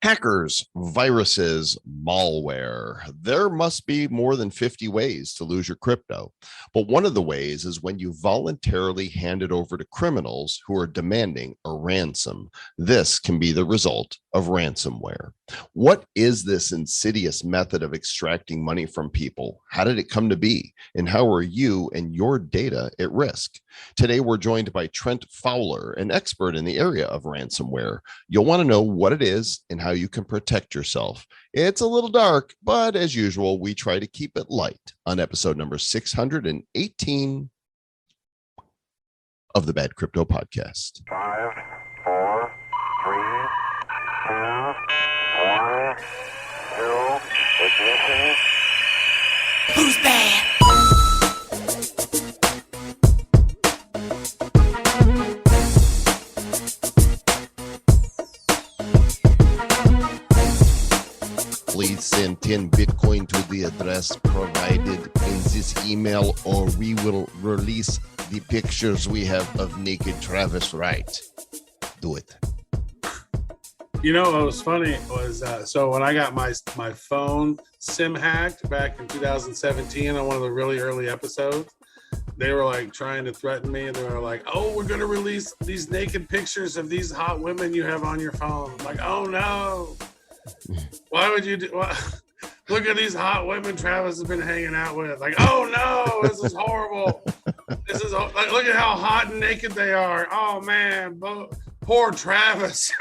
Hackers, viruses, malware. There must be more than 50 ways to lose your crypto. But one of the ways is when you voluntarily hand it over to criminals who are demanding a ransom. This can be the result of ransomware. What is this insidious method of extracting money from people? How did it come to be? And how are you and your data at risk? Today, we're joined by Trent Fowler, an expert in the area of ransomware. You'll want to know what it is and how you can protect yourself. It's a little dark, but as usual, we try to keep it light on episode number 618 of the Bad Crypto Podcast. 5, 4, 3, 2, 1, 0, ignition. Who's bad? Please send 10 Bitcoin to the address provided in this email, or we will release the pictures we have of naked Travis Wright. Do it. You know what was funny was, so when I got my phone SIM hacked back in 2017 on one of the really early episodes, they were like trying to threaten me, and they were like, "Oh, we're going to release these naked pictures of these hot women you have on your phone." I'm like, "Oh no. Why would you do? Look at these hot women Travis has been hanging out with." Like, "Oh no, this is horrible. This is like, look at how hot and naked they are. Oh man, poor Travis."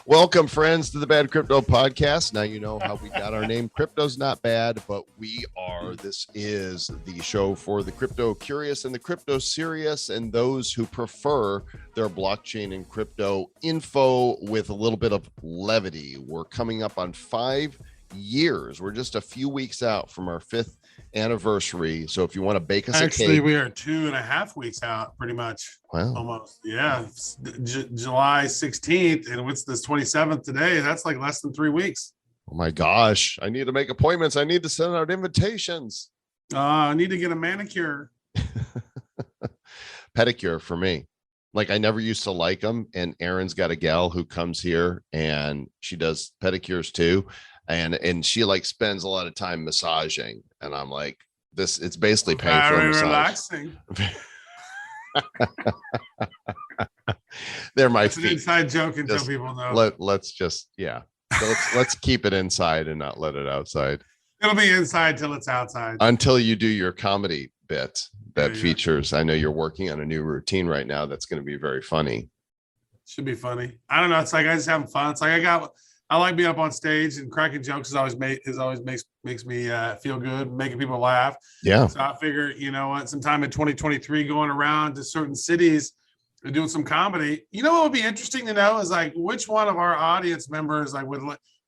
Welcome, friends, to the Bad Crypto Podcast. Now you know how we got our name. Crypto's not bad, but we are. This is the show for the crypto curious and the crypto serious, and those who prefer their blockchain and crypto info with a little bit of levity. We're coming up on 5 years. We're just a few weeks out from our 5th anniversary. So if you want to bake us Actually, a cake, we are 2.5 weeks out, pretty much. wow, almost. Yeah, July 16th, and what's this 27th today? That's like less than 3 weeks. oh my gosh, I need to make appointments. I need to send out invitations. I need to get a manicure. Pedicure for me. Like, I never used to like them, and Erin's got a gal who comes here and she does pedicures too, and she like spends a lot of time massaging, and I'm like, this, it's basically paying for a massage. Relaxing. They're my It's an feet. inside joke until Just people know. let's just, yeah. So let's keep it inside and not let it outside It'll be inside till it's outside. until you do your comedy bit that Yeah. features. I know you're working on a new routine right now that's going to be very funny. Should be funny. I don't know. It's like I just having fun. It's like I like being up on stage, and cracking jokes makes me feel good, making people laugh. Yeah. So I figure, you know what, sometime in 2023, going around to certain cities and doing some comedy. You know what would be interesting to know is like which one of our audience members like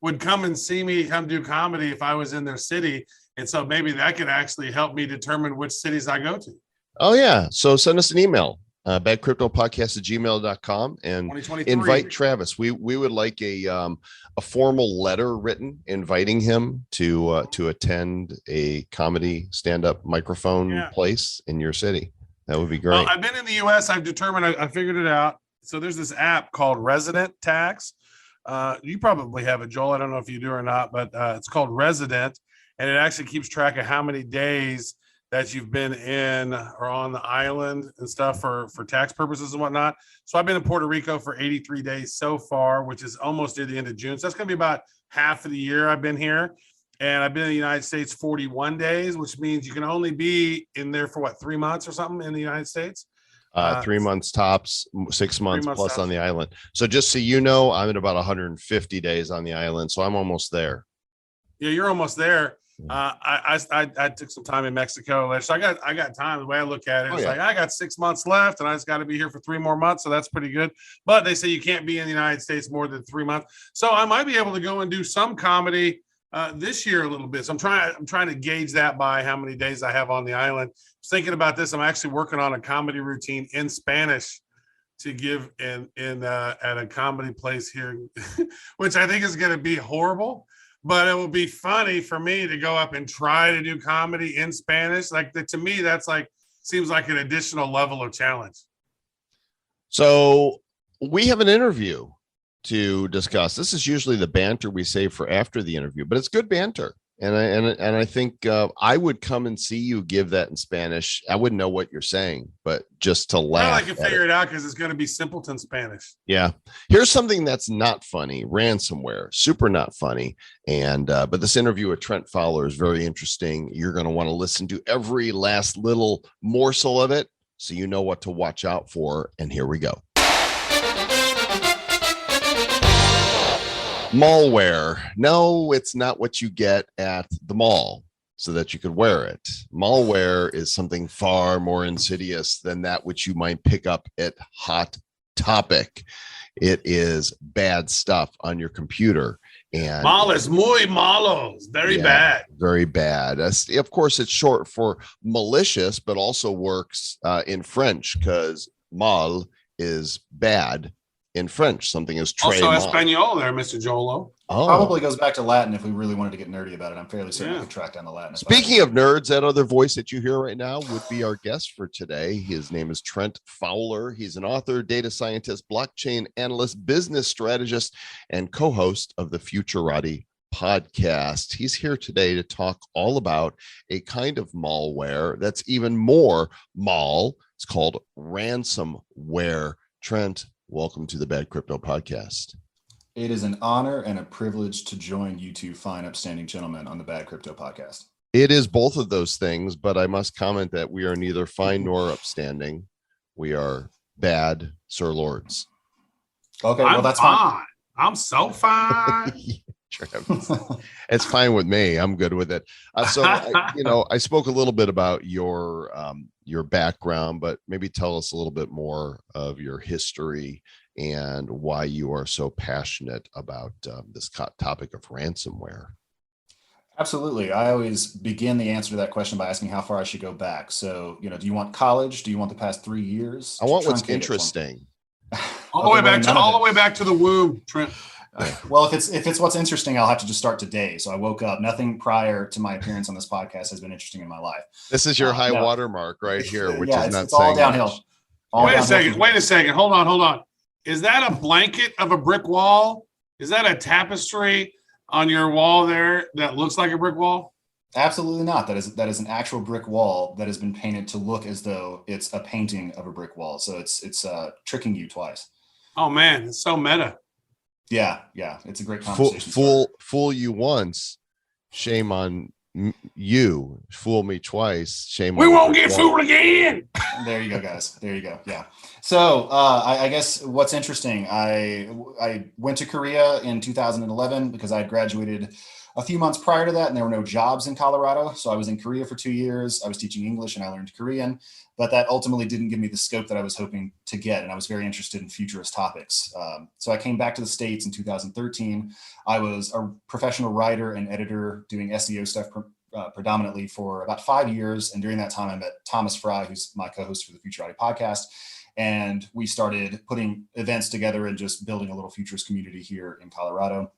would come and see me come do comedy if I was in their city. And so maybe that could actually help me determine which cities I go to. Oh yeah. So send us an email, badcryptopodcast@gmail.com, and 2023. invite Travis. We would like a formal letter written inviting him to attend a comedy stand-up microphone place in your city. That would be great. Well, I've been in the US. I've determined I figured it out. So there's this app called Resident Tax. You probably have it, Joel. I don't know if you do or not, but it's called Resident, and it actually keeps track of how many days that you've been in or on the island and stuff for tax purposes and whatnot. So I've been in Puerto Rico for 83 days so far, which is almost at the end of June. So that's going to be about half of the year I've been here. And I've been in the United States 41 days, which means you can only be in there for 3 months or something in the United States. 3 months tops, 6 months plus tops. on the island. So just so you know, I'm at about 150 days on the island. So I'm almost there. Yeah, you're almost there. I took some time in Mexico, so I got time. The way I look at it, it's like I got 6 months left, and I just got to be here for 3 more months, so that's pretty good. But they say you can't be in the United States more than 3 months, so I might be able to go and do some comedy this year a little bit. So I'm trying to gauge that by how many days I have on the island. Thinking about this, I'm actually working on a comedy routine in Spanish to give in at a comedy place here, which I think is going to be horrible. But it will be funny for me to go up and try to do comedy in Spanish. To me, that's seems like an additional level of challenge. So we have an interview to discuss. This is usually the banter we save for after the interview, but it's good banter. And I think I would come and see you give that in Spanish. I wouldn't know what you're saying, but just to laugh. Well, I can figure it out because it's going to be simpleton Spanish. Yeah. Here's something that's not funny. Ransomware, super not funny. And but this interview with Trent Fowler is very interesting. You're going to want to listen to every last little morsel of it so you know what to watch out for. And here we go. Malware. No, it's not what you get at the mall so that you could wear it. Malware is something far more insidious than that which you might pick up at Hot Topic. It is bad stuff on your computer. And Mal es muy malo. It's very bad. Very bad. Of course, it's short for malicious, but also works in French because mal is bad in French. Something is très also mal. Espanol there, Mr. Jolo. Oh. Probably goes back to Latin if we really wanted to get nerdy about it. I'm fairly certain we could track down the Latin. Speaking of nerds, that other voice that you hear right now would be our guest for today. His name is Trent Fowler. He's an author, data scientist, blockchain analyst, business strategist, and co-host of the Futurati podcast. He's here today to talk all about a kind of malware that's even more mal. It's called ransomware. Trent, welcome to the Bad Crypto Podcast. It is an honor and a privilege to join you two fine, upstanding gentlemen on the Bad Crypto Podcast. It is both of those things, but I must comment that we are neither fine nor upstanding. We are bad Sir Lords. Okay, well, that's fine. I'm so fine. It's fine with me. I'm good with it. I spoke a little bit about your background, but maybe tell us a little bit more of your history and why you are so passionate about this topic of ransomware. Absolutely. I always begin the answer to that question by asking how far I should go back. So, do you want college? Do you want the past 3 years? I want what's interesting. All the way back to the womb, Trent. Well, if it's what's interesting, I'll have to just start today. So I woke up. Nothing prior to my appearance on this podcast has been interesting in my life. This is your high watermark right here, which is not it's all downhill. Wait a second. Hold on. Is that a blanket of a brick wall? Is that a tapestry on your wall there that looks like a brick wall? Absolutely not. That is an actual brick wall that has been painted to look as though it's a painting of a brick wall. So it's tricking you twice. Oh man, it's so meta. Yeah, it's a great conversation. Fool you once, shame on you. Fool me twice, shame. We won't get fooled again. There you go, guys. There you go. Yeah. So I guess what's interesting, I went to Korea in 2011 because I had graduated a few months prior to that, and there were no jobs in Colorado. So I was in Korea for 2 years. I was teaching English and I learned Korean, but that ultimately didn't give me the scope that I was hoping to get. And I was very interested in futurist topics. So I came back to the States in 2013. I was a professional writer and editor doing SEO stuff predominantly for about 5 years. And during that time, I met Thomas Fry, who's my co-host for the Futurati podcast. And we started putting events together and just building a little futurist community here in Colorado.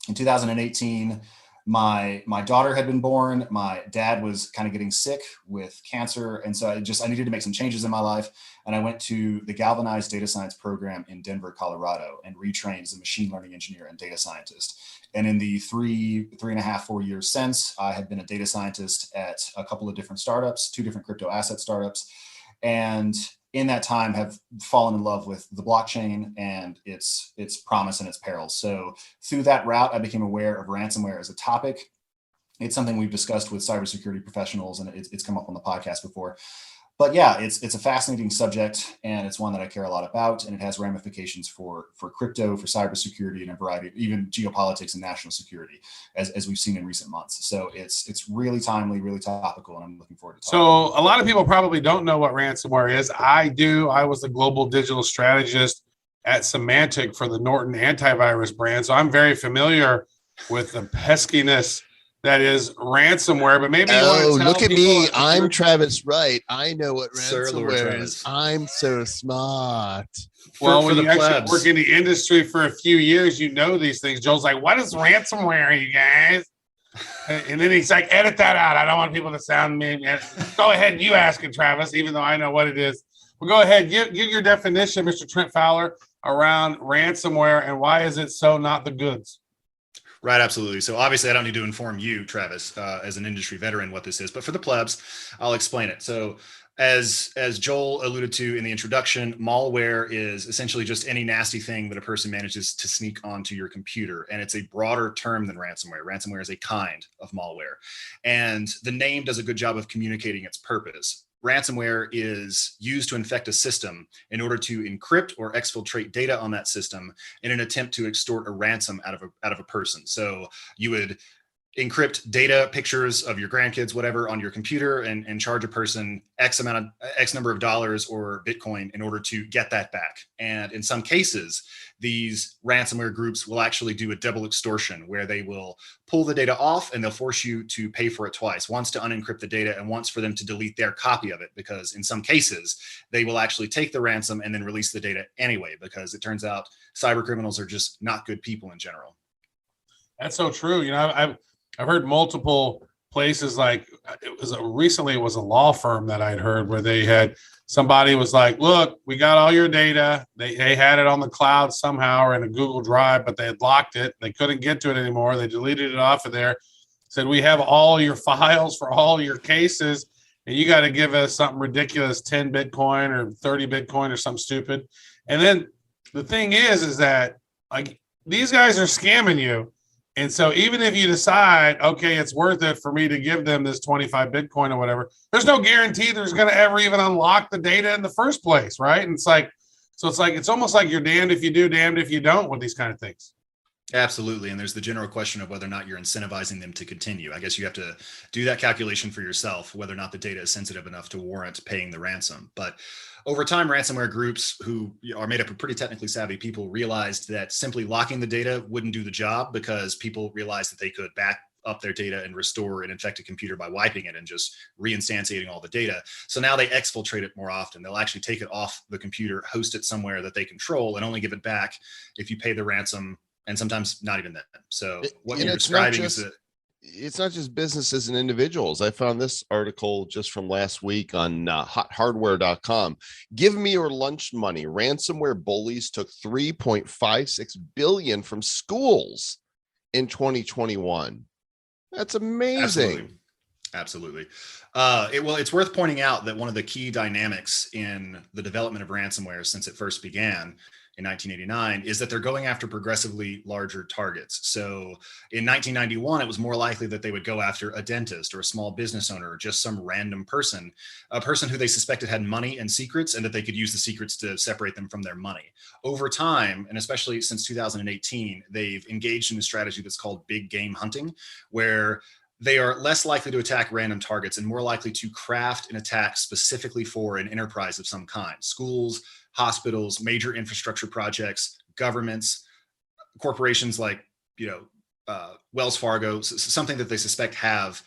In 2018, my daughter had been born. My dad was kind of getting sick with cancer. And so I needed to make some changes in my life. And I went to the Galvanized Data Science program in Denver, Colorado, and retrained as a machine learning engineer and data scientist. And in the 3.5, 4 years since, I had been a data scientist at a couple of different startups, 2 different crypto asset startups. And in that time have fallen in love with the blockchain and its promise and its perils. So through that route, I became aware of ransomware as a topic. It's something we've discussed with cybersecurity professionals, and it's come up on the podcast before. But yeah, it's a fascinating subject, and it's one that I care a lot about, and it has ramifications for crypto, for cybersecurity, and a variety of even geopolitics and national security, as we've seen in recent months. So it's really timely, really topical, and I'm looking forward to talking. So a lot of people probably don't know what ransomware is. I do. I was the global digital strategist at Symantec for the Norton antivirus brand, so I'm very familiar with the peskiness that is ransomware, but maybe look at me. I'm Travis Wright. I know what ransomware is. I'm so smart. Well, when you actually work in the industry for a few years, you know these things. Joel's like, what is ransomware, you guys? And then he's like, edit that out. I don't want people to sound mean. Go ahead, you ask it, Travis, even though I know what it is. Well, go ahead, give your definition, Mr. Trent Fowler. around ransomware, and why is it so not the goods? Right, absolutely. So obviously, I don't need to inform you, Travis, as an industry veteran, what this is. But for the plebs, I'll explain it. So, as Joel alluded to in the introduction, malware is essentially just any nasty thing that a person manages to sneak onto your computer, and it's a broader term than ransomware. Ransomware is a kind of malware, and the name does a good job of communicating its purpose. Ransomware is used to infect a system in order to encrypt or exfiltrate data on that system in an attempt to extort a ransom out of a person. So you would encrypt data, pictures of your grandkids, whatever, on your computer and charge a person X number of dollars or Bitcoin in order to get that back. And in some cases, these ransomware groups will actually do a double extortion where they will pull the data off and they'll force you to pay for it twice, once to unencrypt the data and once for them to delete their copy of it, because in some cases they will actually take the ransom and then release the data anyway, because it turns out cyber criminals are just not good people in general. That's so true. I've heard multiple places, like recently it was a law firm that I'd heard where they had somebody was like, look, we got all your data. They had it on the cloud somehow or in a Google Drive, but they had locked it. They couldn't get to it anymore. They deleted it off of there. Said, we have all your files for all your cases, and you got to give us something ridiculous, 10 Bitcoin or 30 Bitcoin or something stupid. And then the thing is that like these guys are scamming you. And so even if you decide, okay, it's worth it for me to give them this 25 Bitcoin or whatever, there's no guarantee there's going to ever even unlock the data in the first place, right? And it's almost like you're damned if you do, damned if you don't with these kind of things. Absolutely. And there's the general question of whether or not you're incentivizing them to continue. I guess you have to do that calculation for yourself, whether or not the data is sensitive enough to warrant paying the ransom. But over time, ransomware groups who are made up of pretty technically savvy people realized that simply locking the data wouldn't do the job, because people realized that they could back up their data and restore an infected computer by wiping it and just reinstantiating all the data. So now they exfiltrate it more often. They'll actually take it off the computer, host it somewhere that they control, and only give it back if you pay the ransom, and sometimes not even that. So what you're describing is that it's not just businesses and individuals. I found this article just from last week on hothardware.com. Give me your lunch money. Ransomware bullies took $3.56 billion from schools in 2021. That's amazing. Absolutely. It's worth pointing out that one of the key dynamics in the development of ransomware since it first began in 1989 is that they're going after progressively larger targets. So in 1991, it was more likely that they would go after a dentist or a small business owner or just some random person, a person who they suspected had money and secrets, and that they could use the secrets to separate them from their money. Over time, and especially since 2018, they've engaged in a strategy that's called big game hunting, where they are less likely to attack random targets and more likely to craft an attack specifically for an enterprise of some kind: schools, hospitals, major infrastructure projects, governments, corporations like, Wells Fargo, something that they suspect have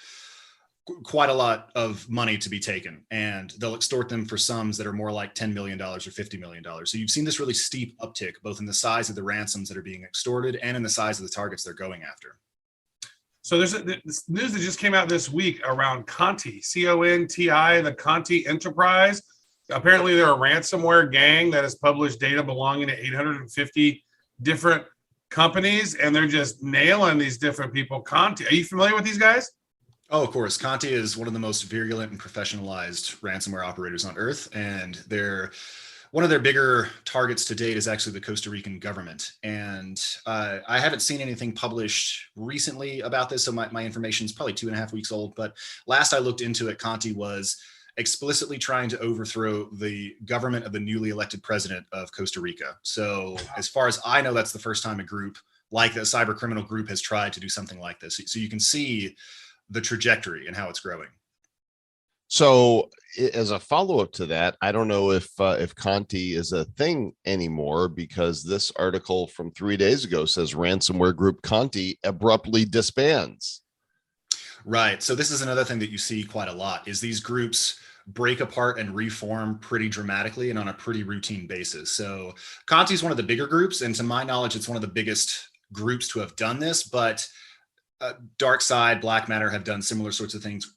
quite a lot of money to be taken, and they'll extort them for sums that are more like $10 million or $50 million. So you've seen this really steep uptick, both in the size of the ransoms that are being extorted and in the size of the targets they're going after. So there's this news that just came out this week around Conti, C-O-N-T-I, the Conti Enterprise. Apparently they're a ransomware gang that has published data belonging to 850 different companies, and they're just nailing these different people. Conti, are you familiar with these guys? Oh, of course. Conti is one of the most virulent and professionalized ransomware operators on earth, and one of their bigger targets to date is actually the Costa Rican government. And I haven't seen anything published recently about this, so my information is probably 2.5 weeks old. But last I looked into it, Conti was explicitly trying to overthrow the government of the newly elected president of Costa Rica. So as far as I know, that's the first time a group like the cyber criminal group has tried to do something like this. So you can see the trajectory and how it's growing. So as a follow-up to that, I don't know if Conti is a thing anymore, because this article from 3 days ago says ransomware group Conti abruptly disbands. Right. So this is another thing that you see quite a lot, is these groups break apart and reform pretty dramatically and on a pretty routine basis. So Conti is one of the bigger groups, and to my knowledge, it's one of the biggest groups to have done this, but Dark Side, Black Matter have done similar sorts of things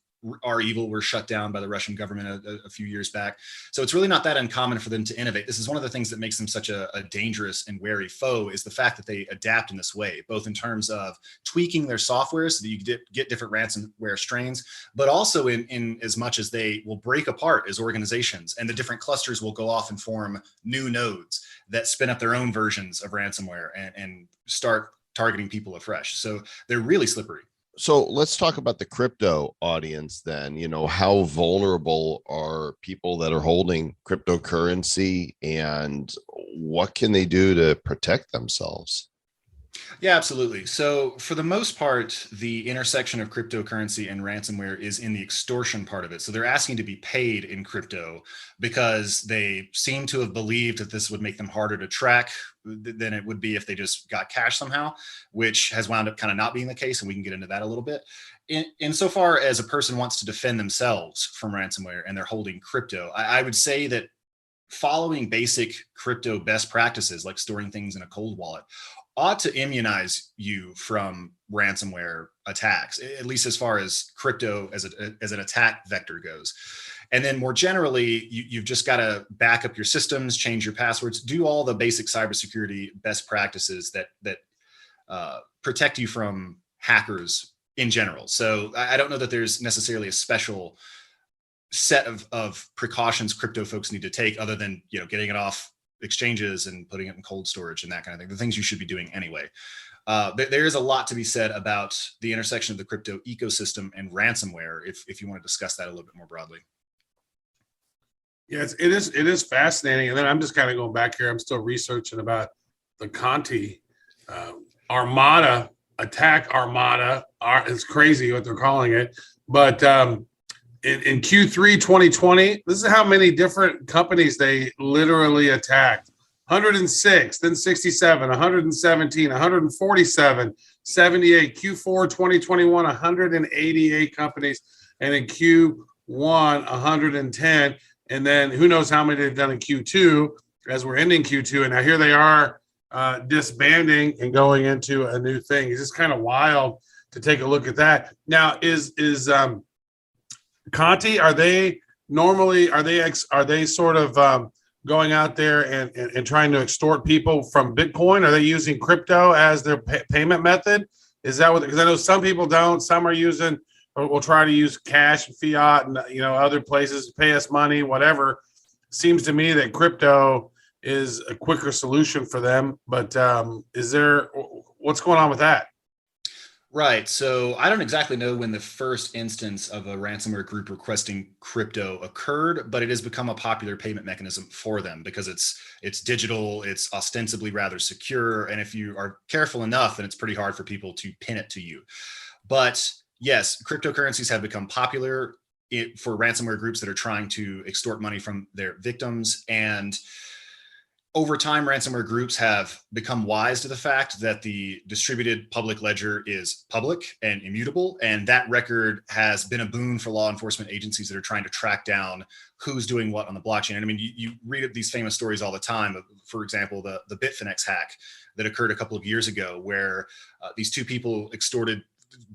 evil were shut down by the Russian government a few years back. So it's really not that uncommon for them to innovate. This is one of the things that makes them such a dangerous and wary foe, is the fact that they adapt in this way, both in terms of tweaking their software so that you get different ransomware strains, but also in as much as they will break apart as organizations, and the different clusters will go off and form new nodes that spin up their own versions of ransomware and start targeting people afresh. So they're really slippery. So let's talk about the crypto audience then. How vulnerable are people that are holding cryptocurrency, and what can they do to protect themselves? Yeah, absolutely. So for the most part, the intersection of cryptocurrency and ransomware is in the extortion part of it. So they're asking to be paid in crypto because they seem to have believed that this would make them harder to track than it would be if they just got cash somehow, which has wound up kind of not being the case. And we can get into that a little bit. Insofar as a person wants to defend themselves from ransomware and they're holding crypto, I would say that following basic crypto best practices, like storing things in a cold wallet, ought to immunize you from ransomware attacks, at least as far as crypto as an attack vector goes. And then more generally, you've just got to back up your systems, change your passwords, do all the basic cybersecurity best practices that protect you from hackers in general. So I don't know that there's necessarily a special set of precautions crypto folks need to take, other than getting it off exchanges and putting it in cold storage and that kind of thing, the things you should be doing anyway. There is a lot to be said about the intersection of the crypto ecosystem and ransomware, if you want to discuss that a little bit more broadly. Yeah, it is fascinating. And then I'm just kind of going back here. I'm still researching about the Conti Armada, attack Armada. It's crazy what they're calling it. But in Q3 2020, this is how many different companies they literally attacked. 106, then 67, 117, 147, 78. Q4 2021, 188 companies. And in Q1, 110. And then who knows how many they've done in Q2 as we're ending Q2. And now here they are disbanding and going into a new thing. It's just kind of wild to take a look at that. Now, is Conti, are they sort of going out there and trying to extort people from Bitcoin? Are they using crypto as their payment method? Is that what? Because I know some people don't. Some are using, or will try to use cash, fiat, and other places to pay us money, whatever. Seems to me that crypto is a quicker solution for them. But what's going on with that? Right. So I don't exactly know when the first instance of a ransomware group requesting crypto occurred, but it has become a popular payment mechanism for them because it's digital, it's ostensibly rather secure, and if you are careful enough, then it's pretty hard for people to pin it to you. But yes, cryptocurrencies have become popular for ransomware groups that are trying to extort money from their victims. And over time, ransomware groups have become wise to the fact that the distributed public ledger is public and immutable. And that record has been a boon for law enforcement agencies that are trying to track down who's doing what on the blockchain. And I mean, you read these famous stories all the time. For example, the Bitfinex hack that occurred a couple of years ago, where these two people extorted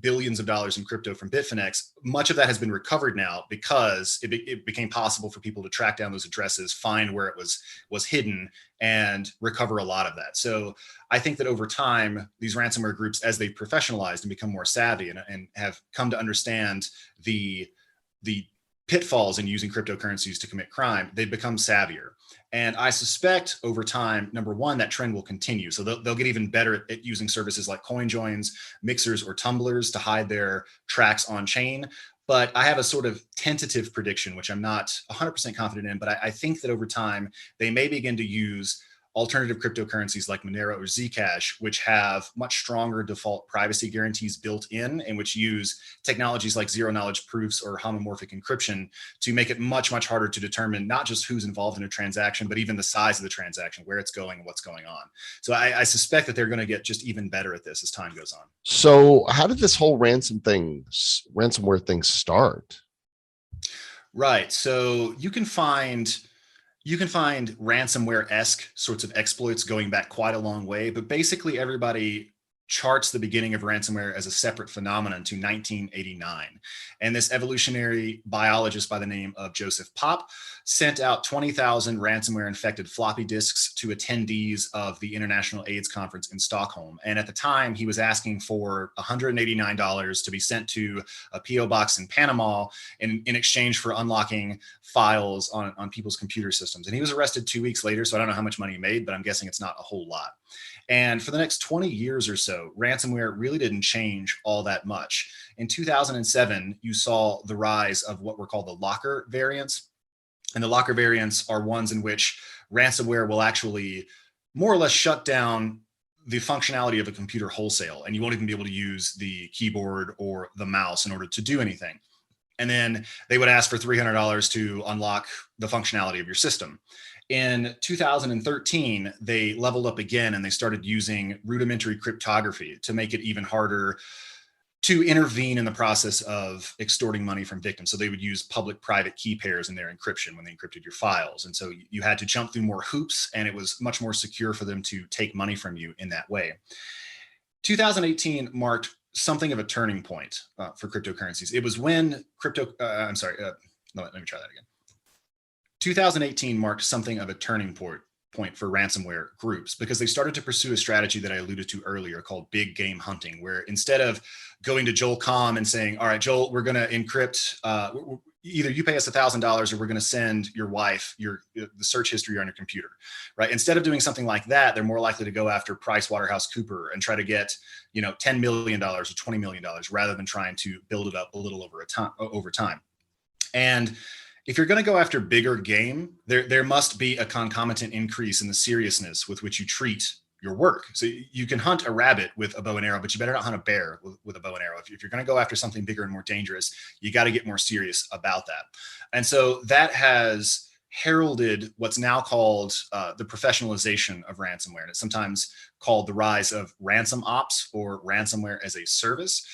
billions of dollars in crypto from Bitfinex. Much of that has been recovered now because it became possible for people to track down those addresses, find where it was hidden, and recover a lot of that. So I think that over time, these ransomware groups, as they professionalized and become more savvy and have come to understand the pitfalls in using cryptocurrencies to commit crime, they've become savvier. And I suspect over time, number one, that trend will continue. So they'll get even better at using services like coin joins, mixers, or tumblers to hide their tracks on chain. But I have a sort of tentative prediction, which I'm not 100% confident in, but I think that over time, they may begin to use alternative cryptocurrencies like Monero or Zcash, which have much stronger default privacy guarantees built in, and which use technologies like zero knowledge proofs or homomorphic encryption to make it much, much harder to determine not just who's involved in a transaction, but even the size of the transaction, where it's going and what's going on. So I suspect that they're going to get just even better at this as time goes on. So how did this whole ransomware thing start? Right. So you can find ransomware-esque sorts of exploits going back quite a long way, but basically everybody charts the beginning of ransomware as a separate phenomenon to 1989. And this evolutionary biologist by the name of Joseph Popp sent out 20,000 ransomware infected floppy disks to attendees of the International AIDS Conference in Stockholm. And at the time, he was asking for $189 to be sent to a PO box in Panama in exchange for unlocking files on people's computer systems. And he was arrested 2 weeks later. So I don't know how much money he made, but I'm guessing it's not a whole lot. And for the next 20 years or so, ransomware really didn't change all that much. In 2007, you saw the rise of what were called the locker variants. And the locker variants are ones in which ransomware will actually more or less shut down the functionality of a computer wholesale. And you won't even be able to use the keyboard or the mouse in order to do anything. And then they would ask for $300 to unlock the functionality of your system. In 2013, they leveled up again and they started using rudimentary cryptography to make it even harder to intervene in the process of extorting money from victims. So they would use public-private key pairs in their encryption when they encrypted your files. And so you had to jump through more hoops, and it was much more secure for them to take money from you in that way. 2018 marked something of a turning point for cryptocurrencies. It was when let me try that again. 2018 marked something of a turning point for ransomware groups because they started to pursue a strategy that I alluded to earlier called big game hunting, where instead of going to Joel Comm and saying, all right, Joel, we're going to encrypt, either you pay us $1,000 or we're going to send your wife the search history on your computer, right? Instead of doing something like that, they're more likely to go after PricewaterhouseCoopers and try to get, $10 million or $20 million rather than trying to build it up a little over time. And if you're going to go after bigger game, there must be a concomitant increase in the seriousness with which you treat your work. So you can hunt a rabbit with a bow and arrow, but you better not hunt a bear with a bow and arrow. If you're going to go after something bigger and more dangerous, you got to get more serious about that. And so that has heralded what's now called the professionalization of ransomware. And it's sometimes called the rise of ransom ops or ransomware as a service.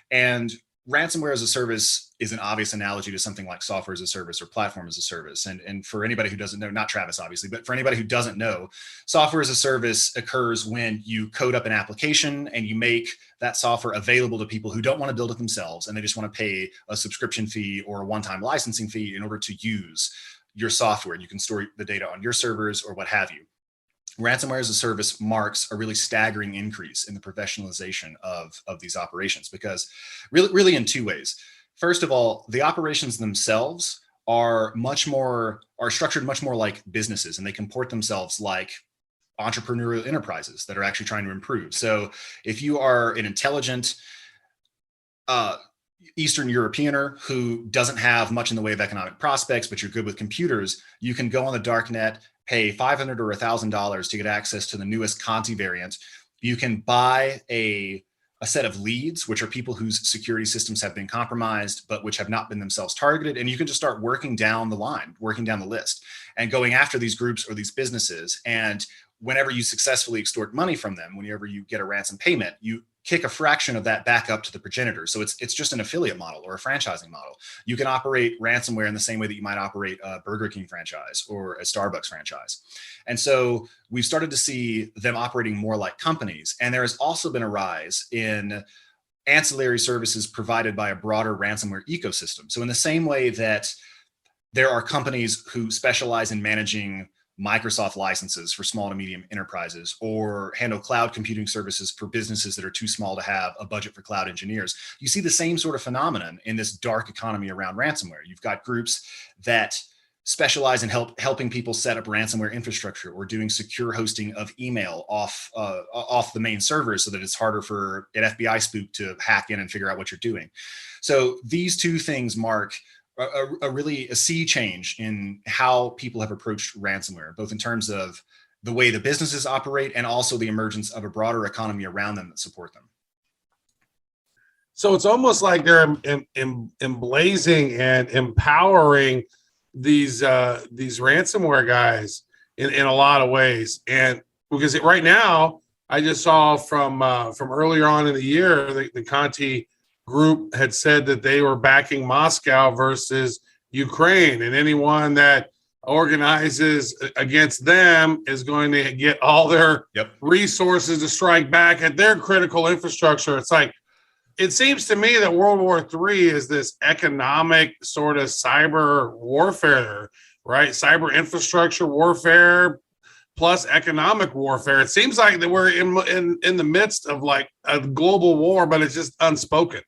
And ransomware as a service is an obvious analogy to something like software as a service or platform as a service. And for anybody who doesn't know, not Travis, obviously, but for anybody who doesn't know, software as a service occurs when you code up an application and you make that software available to people who don't want to build it themselves. And they just want to pay a subscription fee or a one-time licensing fee in order to use your software. And you can store the data on your servers or what have you. Ransomware as a service marks a really staggering increase in the professionalization of these operations because really in two ways. First of all, the operations themselves are structured much more like businesses, and they comport themselves like entrepreneurial enterprises that are actually trying to improve. So if you are an intelligent Eastern Europeaner who doesn't have much in the way of economic prospects, but you're good with computers, you can go on the dark net, pay $500 or $1,000 to get access to the newest Conti variant. You can buy a set of leads, which are people whose security systems have been compromised, but which have not been themselves targeted. And you can just start working down the line, working down the list and going after these groups or these businesses. And whenever you successfully extort money from them, whenever you get a ransom payment, you kick a fraction of that back up to the progenitor. So it's just an affiliate model or a franchising model. You can operate ransomware in the same way that you might operate a Burger King franchise or a Starbucks franchise. And so we've started to see them operating more like companies. And there has also been a rise in ancillary services provided by a broader ransomware ecosystem. So in the same way that there are companies who specialize in managing Microsoft licenses for small to medium enterprises or handle cloud computing services for businesses that are too small to have a budget for cloud engineers. You see the same sort of phenomenon in this dark economy around ransomware. You've got groups that specialize in helping people set up ransomware infrastructure or doing secure hosting of email off the main servers so that it's harder for an FBI spook to hack in and figure out what you're doing. So these two things mark a sea change in how people have approached ransomware, both in terms of the way the businesses operate and also the emergence of a broader economy around them that support them. So it's almost like they're emblazing and empowering these ransomware guys in a lot of ways. And because right now, I just saw from earlier on in the year, the Conti group had said that they were backing Moscow versus Ukraine, and anyone that organizes against them is going to get all their resources to strike back at their critical infrastructure. It's like, it seems to me that World War III is this economic sort of cyber warfare, right? Cyber infrastructure warfare plus economic warfare. It seems like that we're in the midst of like a global war, but it's just unspoken.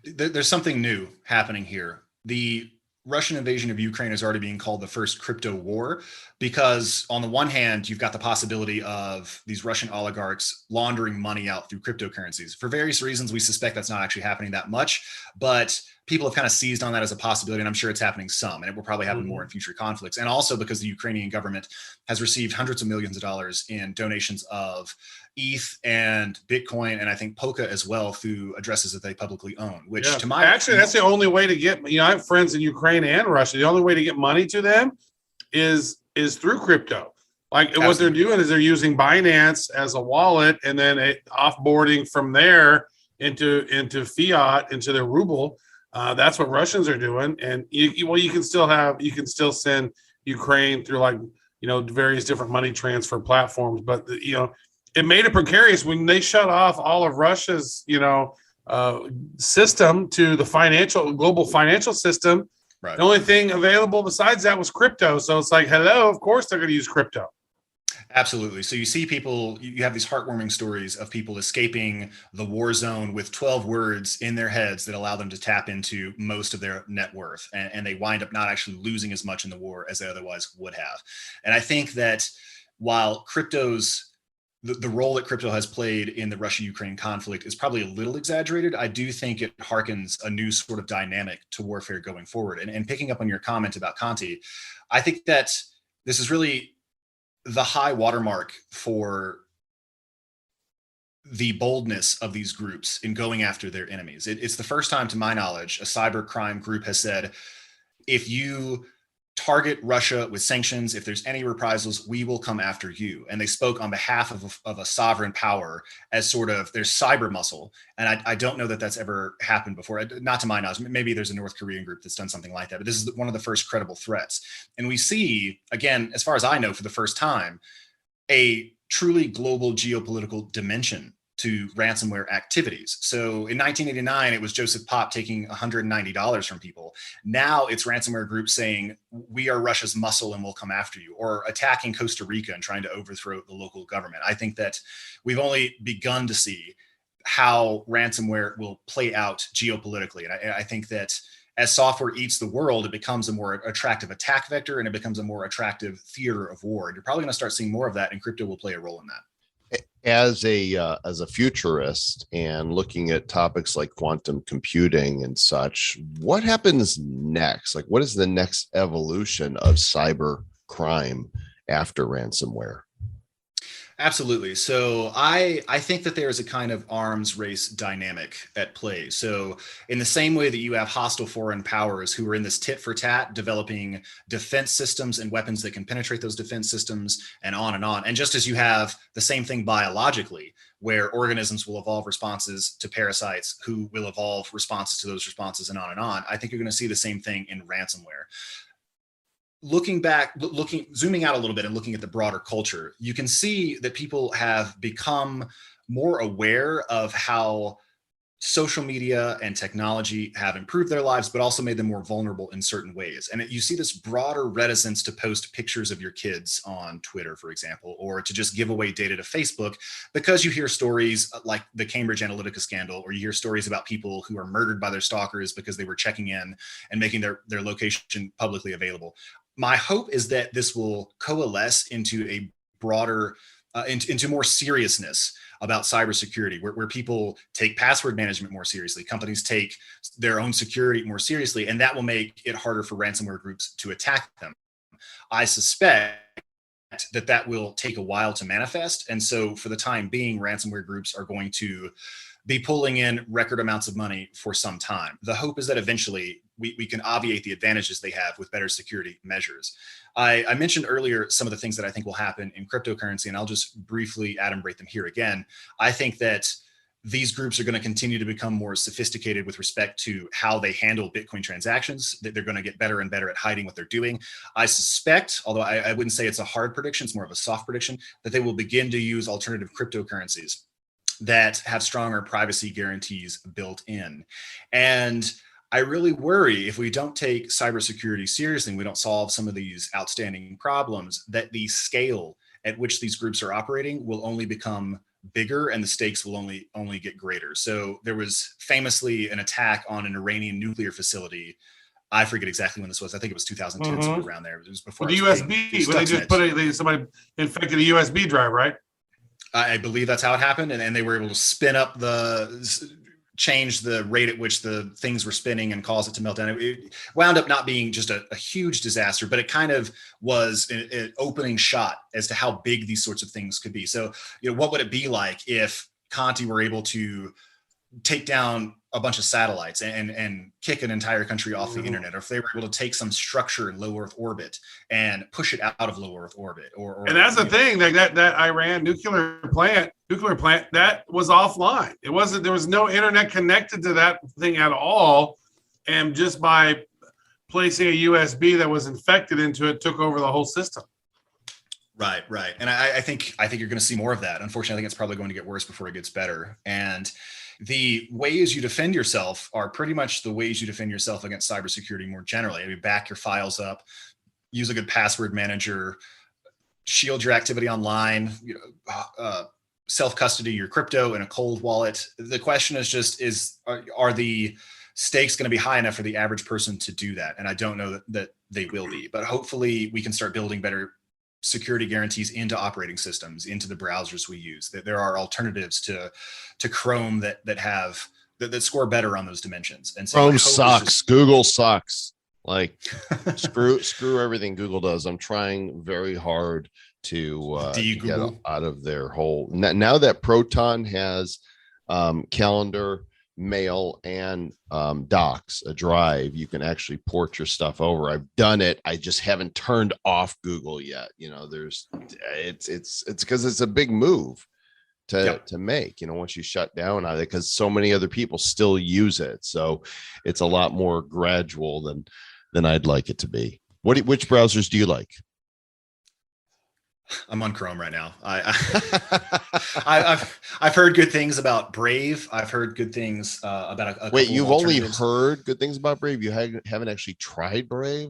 There's something new happening here. The Russian invasion of Ukraine is already being called the first crypto war because on the one hand, you've got the possibility of these Russian oligarchs laundering money out through cryptocurrencies. For various reasons, we suspect that's not actually happening that much, but people have kind of seized on that as a possibility, and I'm sure it's happening some, and it will probably happen more in future conflicts. And also because the Ukrainian government has received hundreds of millions of dollars in donations of ETH and Bitcoin, and I think Polka as well through addresses that they publicly own, which to my... Actually, that's the only way to get, I have friends in Ukraine and Russia. The only way to get money to them is through crypto. Like Absolutely. What they're doing is they're using Binance as a wallet and then offboarding from there into fiat, into their ruble. That's what Russians are doing. And you can still send Ukraine through like, various different money transfer platforms, but it made it precarious when they shut off all of Russia's, system to the global financial system. Right. The only thing available besides that was crypto. So it's like, hello, of course they're going to use crypto. Absolutely. So you see people, you have these heartwarming stories of people escaping the war zone with 12 words in their heads that allow them to tap into most of their net worth. And they wind up not actually losing as much in the war as they otherwise would have. And I think that while the role that crypto has played in the Russia-Ukraine conflict is probably a little exaggerated, I do think it harkens a new sort of dynamic to warfare going forward. And picking up on your comment about Conti, I think that this is really the high watermark for the boldness of these groups in going after their enemies. It's the first time, to my knowledge, a cyber crime group has said, if you target Russia with sanctions, if there's any reprisals, we will come after you. And they spoke on behalf of a sovereign power as sort of their cyber muscle. And I don't know that that's ever happened before, not to my knowledge. Maybe there's a North Korean group that's done something like that, but this is one of the first credible threats. And we see, again, as far as I know, for the first time, a truly global geopolitical dimension to ransomware activities. So in 1989, it was Joseph Pop taking $190 from people. Now it's ransomware groups saying, we are Russia's muscle and we'll come after you, or attacking Costa Rica and trying to overthrow the local government. I think that we've only begun to see how ransomware will play out geopolitically. And I think that as software eats the world, it becomes a more attractive attack vector and it becomes a more attractive theater of war. And you're probably going to start seeing more of that, and crypto will play a role in that. As a futurist and looking at topics like quantum computing and such, what happens next? Like, what is the next evolution of cyber crime after ransomware? Absolutely. So I think that there is a kind of arms race dynamic at play. So in the same way that you have hostile foreign powers who are in this tit for tat, developing defense systems and weapons that can penetrate those defense systems and on and on. And just as you have the same thing biologically, where organisms will evolve responses to parasites who will evolve responses to those responses and on, I think you're going to see the same thing in ransomware. Zooming out a little bit and looking at the broader culture, you can see that people have become more aware of how social media and technology have improved their lives, but also made them more vulnerable in certain ways. And you see this broader reticence to post pictures of your kids on Twitter, for example, or to just give away data to Facebook, because you hear stories like the Cambridge Analytica scandal, or you hear stories about people who are murdered by their stalkers because they were checking in and making their location publicly available. My hope is that this will coalesce into a broader, into more seriousness about cybersecurity, where people take password management more seriously, companies take their own security more seriously, and that will make it harder for ransomware groups to attack them. I suspect that will take a while to manifest, and so for the time being, ransomware groups are going to be pulling in record amounts of money for some time. The hope is that eventually we can obviate the advantages they have with better security measures. I mentioned earlier some of the things that I think will happen in cryptocurrency, and I'll just briefly adumbrate them here again. I think that these groups are going to continue to become more sophisticated with respect to how they handle Bitcoin transactions, that they're going to get better and better at hiding what they're doing. I suspect, although I wouldn't say it's a hard prediction, it's more of a soft prediction, that they will begin to use alternative cryptocurrencies that have stronger privacy guarantees built in. And I really worry if we don't take cybersecurity seriously and we don't solve some of these outstanding problems, that the scale at which these groups are operating will only become bigger and the stakes will only get greater. So there was famously an attack on an Iranian nuclear facility. I forget exactly when this was. I think it was 2010, somewhere around there. It was before the USB. When they just put somebody infected a USB drive, right? I believe that's how it happened, and they were able to spin up change the rate at which the things were spinning and cause it to melt down. It wound up not being just a huge disaster, but it kind of was an opening shot as to how big these sorts of things could be. So, what would it be like if Conti were able to take down a bunch of satellites and kick an entire country off the internet, or if they were able to take some structure in low Earth orbit and push it out of low Earth orbit, and that's the thing, that Iran nuclear plant that was offline. There was no internet connected to that thing at all, and just by placing a USB that was infected into it took over the whole system. Right. And I think you're going to see more of that. Unfortunately, I think it's probably going to get worse before it gets better. And the ways you defend yourself are pretty much the ways you defend yourself against cybersecurity more generally. I mean, back your files up, use a good password manager, shield your activity online, self-custody your crypto in a cold wallet. The question is just, are the stakes going to be high enough for the average person to do that? And I don't know that they will be, but hopefully we can start building better security guarantees into operating systems, into the browsers we use, that there are alternatives to Chrome that score better on those dimensions. And so Chrome sucks. Google sucks. Like screw everything Google does. I'm trying very hard to get out of their whole. Now that Proton has calendar, mail, and docs, a drive, you can actually port your stuff over. I've done it. I just haven't turned off Google yet. It's because it's a big move to make, once you shut down on it, because so many other people still use it. So it's a lot more gradual than I'd like it to be. Which browsers do you like? I'm on Chrome right now. I've heard good things about Brave. I've heard good things about a Wait, you've only heard good things about Brave? You haven't actually tried Brave?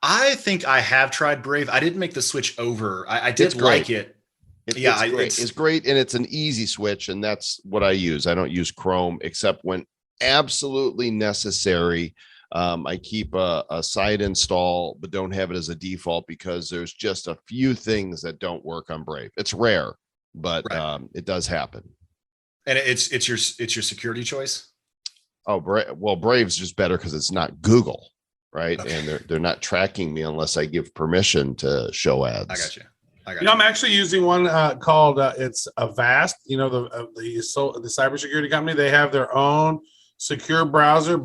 I think I have tried Brave. I didn't make the switch over. I did like it. It's great, and it's an easy switch, and that's what I use. I don't use Chrome except when absolutely necessary. I keep a site install, but don't have it as a default because there's just a few things that don't work on Brave. It's rare, but it does happen. And it's your security choice. Oh, Brave's just better because it's not Google, right? Okay. And they're not tracking me unless I give permission to show ads. I got you. I'm actually using one called it's Avast. The cybersecurity company. They have their own secure browser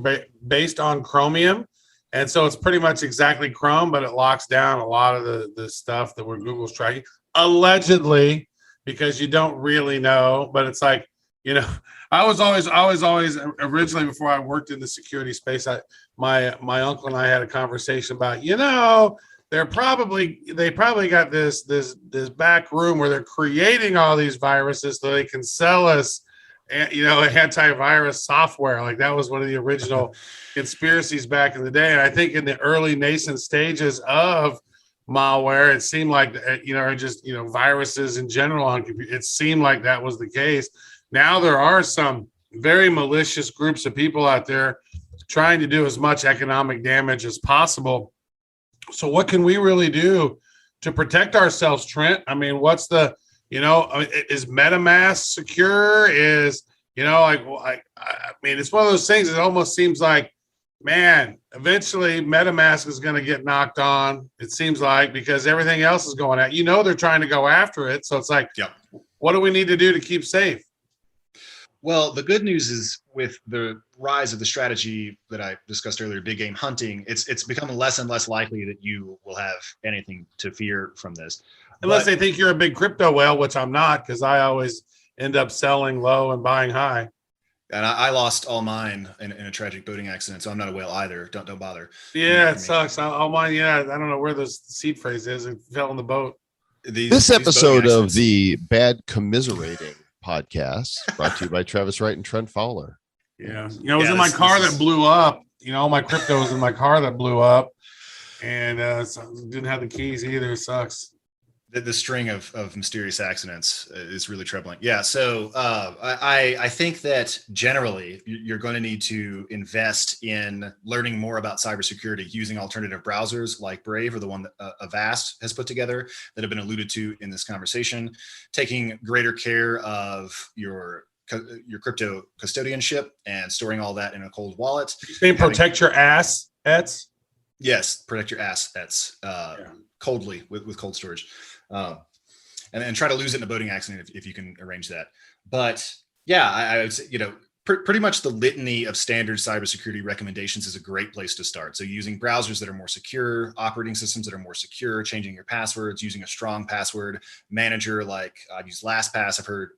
based on Chromium, and so it's pretty much exactly Chrome, but it locks down a lot of the stuff that Google's tracking, allegedly, because you don't really know. But it's like, I was always originally, before I worked in the security space, my uncle and I had a conversation about, they probably got this back room where they're creating all these viruses so they can sell us antivirus software. Like that was one of the original conspiracies back in the day. And I think in the early nascent stages of malware, it seemed like, or just, viruses in general on computers, it seemed like that was the case. Now there are some very malicious groups of people out there trying to do as much economic damage as possible. So what can we really do to protect ourselves, Trent? I mean, what's the, is MetaMask secure? Is, I mean, it's one of those things. It almost seems like, man, eventually MetaMask is going to get knocked on. It seems like, because everything else is going out. They're trying to go after it. So it's like, what do we need to do to keep safe? Well, the good news is with the rise of the strategy that I discussed earlier, big game hunting, it's becoming less and less likely that you will have anything to fear from this. Unless they think you're a big crypto whale, which I'm not, because I always end up selling low and buying high. And I lost all mine in a tragic boating accident, so I'm not a whale either. Don't bother. Yeah, it sucks. All mine, yeah, I don't know where the seed phrase is. It fell in the boat. This episode of the Bad Commiserating podcast brought to you by Travis Wright and Trent Fowler. Yeah, it was in my car that blew up. All my crypto was in my car that blew up, and so didn't have the keys either. It sucks. The string of mysterious accidents is really troubling. Yeah. So I think that generally you're going to need to invest in learning more about cybersecurity using alternative browsers like Brave or the one that Avast has put together that have been alluded to in this conversation, taking greater care of your crypto custodianship and storing all that in a cold wallet. Protect your assets? Yes. Protect your assets coldly with cold storage. And try to lose it in a boating accident if you can arrange that. But yeah, I would say, pretty much the litany of standard cybersecurity recommendations is a great place to start. So using browsers that are more secure, operating systems that are more secure, changing your passwords, using a strong password manager like I've used LastPass. I've heard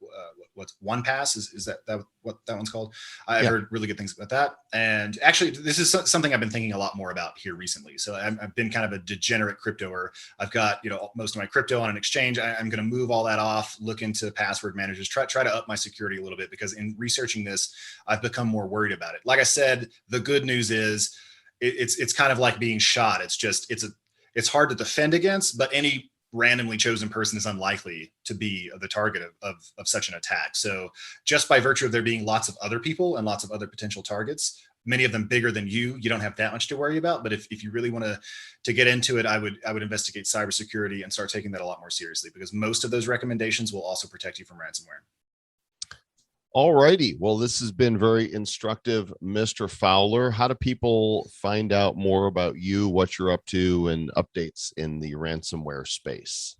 what's OnePass is that what that one's called. I've heard really good things about that. And actually, this is something I've been thinking a lot more about here recently. So I've been kind of a degenerate cryptoer. I've got most of my crypto on an exchange. I'm going to move all that off, look into password managers, try to up my security a little bit, because in researching this, I've become more worried about it. Like I said, the good news is it's kind of like being shot. It's hard to defend against, but any randomly chosen person is unlikely to be the target of such an attack. So just by virtue of there being lots of other people and lots of other potential targets, many of them bigger than you don't have that much to worry about. But if you really want to get into it, I would investigate cybersecurity and start taking that a lot more seriously, because most of those recommendations will also protect you from ransomware. All righty. Well, this has been very instructive, Mr. Fowler. How do people find out more about you, what you're up to, and updates in the ransomware space?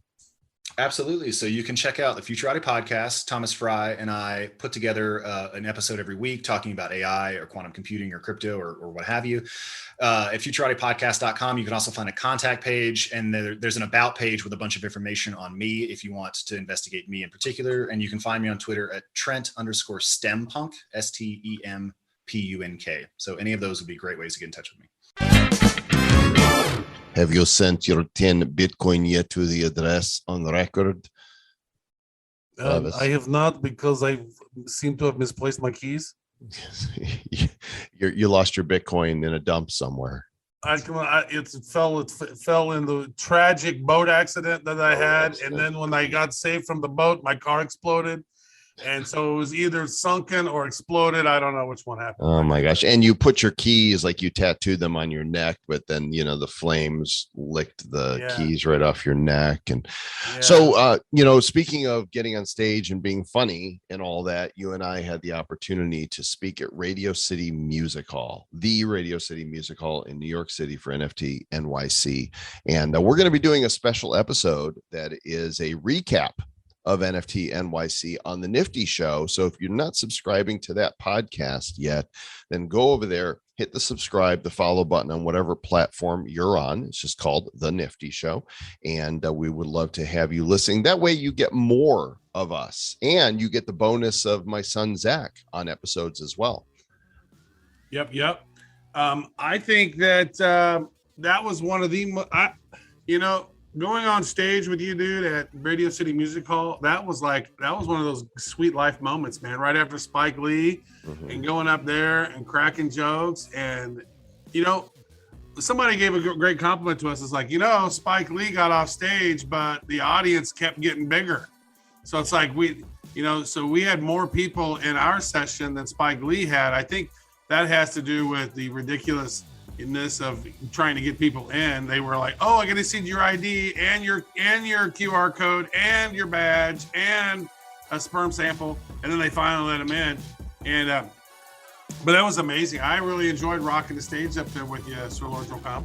Absolutely. So you can check out the Futurati podcast. Thomas Fry and I put together an episode every week talking about AI or quantum computing or crypto or what have you. At futuratipodcast.com, you can also find a contact page, and there's an about page with a bunch of information on me if you want to investigate me in particular. And you can find me on Twitter at Trent_stempunk, STEMPUNK. So any of those would be great ways to get in touch with me. Have you sent your 10 Bitcoin yet to the address on record? I have not, because I seem to have misplaced my keys. You lost your Bitcoin in a dump somewhere. It fell in the tragic boat accident that I had. And then when I got saved from the boat, my car exploded. And so it was either sunken or exploded. I don't know which one happened. Oh my gosh. And you put your keys, like you tattooed them on your neck, but then, the flames licked the keys right off your neck. And so, speaking of getting on stage and being funny and all that, you and I had the opportunity to speak at Radio City Music Hall, the Radio City Music Hall in New York City for NFT NYC. And we're going to be doing a special episode that is a recap of NFT NYC on the Nifty Show. So if you're not subscribing to that podcast yet, then go over there, hit the subscribe, the follow button on whatever platform you're on. It's just called The Nifty Show. And we would love to have you listening. That way you get more of us, and you get the bonus of my son, Zach, on episodes as well. Yep. I think that that was one of the, going on stage with you, dude, at Radio City Music Hall, that was one of those sweet life moments, man. Right after Spike Lee, and going up there and cracking jokes. And, somebody gave a great compliment to us. It's like, Spike Lee got off stage, but the audience kept getting bigger. So it's like so we had more people in our session than Spike Lee had. I think that has to do with the ridiculousness of trying to get people in. They were like, "Oh, I got to see your ID and your QR code and your badge and a sperm sample," and then they finally let them in. And but that was amazing. I really enjoyed rocking the stage up there with you, Sir Lord Joe.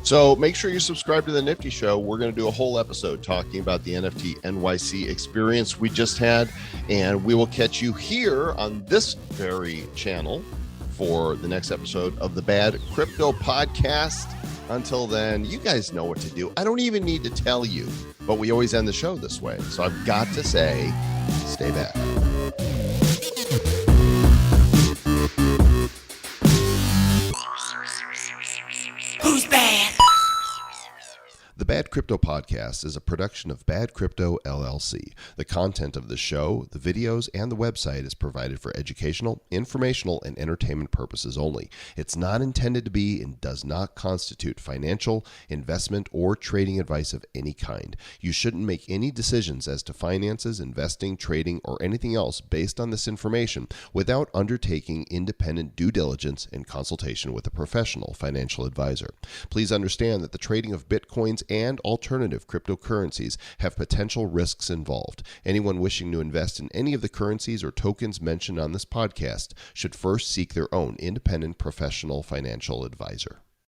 So make sure you subscribe to the Nifty Show. We're going to do a whole episode talking about the NFT NYC experience we just had, and we will catch you here on this very channel for the next episode of the Bad Crypto Podcast. Until then, you guys know what to do. I don't even need to tell you. But we always end the show this way. So I've got to say, stay bad. Who's bad? The Bad Crypto Podcast is a production of Bad Crypto LLC. The content of the show, the videos, and the website is provided for educational, informational, and entertainment purposes only. It's not intended to be and does not constitute financial, investment, or trading advice of any kind. You shouldn't make any decisions as to finances, investing, trading, or anything else based on this information without undertaking independent due diligence and consultation with a professional financial advisor. Please understand that the trading of Bitcoins and alternative cryptocurrencies have potential risks involved. Anyone wishing to invest in any of the currencies or tokens mentioned on this podcast should first seek their own independent professional financial advisor.